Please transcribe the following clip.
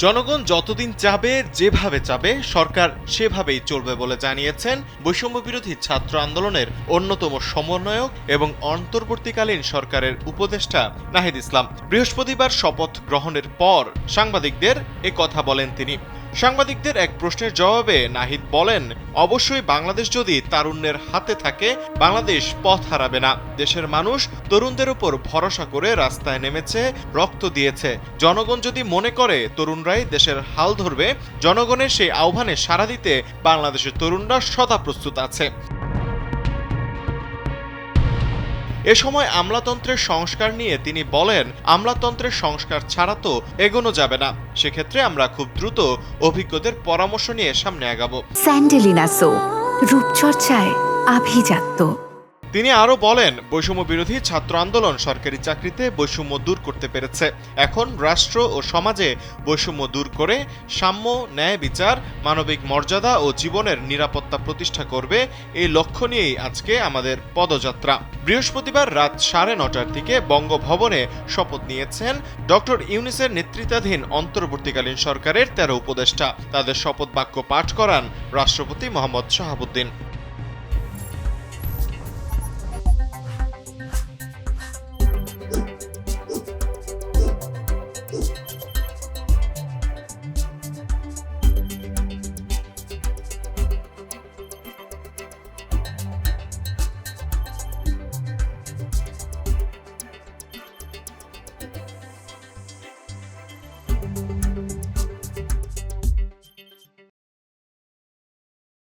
জনগণ যতদিন চাবে, যেভাবে চাবে সরকার সেভাবেই চলবে বলে জানিয়েছেন বৈষম্য বিরোধী ছাত্র আন্দোলনের অন্যতম সমন্বয়ক এবং অন্তর্বর্তীকালীন সরকারের উপদেষ্টা নাহিদ ইসলাম। বৃহস্পতিবার শপথ গ্রহণের পর সাংবাদিকদের এ কথা বলেন তিনি। সাংবাদিকদের এক প্রশ্নের জবাবে নাহিদ বলেন, অবশ্যই বাংলাদেশ যদি তারুণ্যের হাতে থাকে, বাংলাদেশ পথ হারাবে না। দেশের মানুষ তরুণদের উপর ভরসা করে রাস্তায় নেমেছে, রক্ত দিয়েছে। জনগণ যদি মনে করে তরুণরাই দেশের হাল ধরবে, জনগণের সেই আহ্বানে সাড়া দিতে বাংলাদেশের তরুণরা সদা প্রস্তুত আছে। এ সময় আমলাতন্ত্রের সংস্কার নিয়ে তিনি বলেন, আমলাতন্ত্রের সংস্কার ছাড়া তো এগোনো যাবে না। সেক্ষেত্রে আমরা খুব দ্রুত অভিজ্ঞদের পরামর্শ নিয়ে সামনে আগাবো। স্যান্ডেলিনা সো, রূপচর্চায় আভিজাত্য। তিনি আরও বলেন, বৈষম্য বিরোধী ছাত্র আন্দোলন সরকারি চাকরিতে বৈষম্য দূর করতে পেরেছে। এখন রাষ্ট্র ও সমাজে বৈষম্য দূর করে সাম্য, ন্যায় বিচার, মানবিক মর্যাদা ও জীবনের নিরাপত্তা প্রতিষ্ঠা করবে। এই লক্ষ্য নিয়েই আজকে আমাদের পদযাত্রা। বৃহস্পতিবার রাত 9:30টার দিকে বঙ্গভবনে শপথ নিয়েছেন ডক্টর ইউনূসের নেতৃত্বাধীন অন্তর্বর্তীকালীন সরকারের 13 উপদেষ্টা। তাদের শপথ বাক্য পাঠ করান রাষ্ট্রপতি মোহাম্মদ শাহাবুদ্দিন।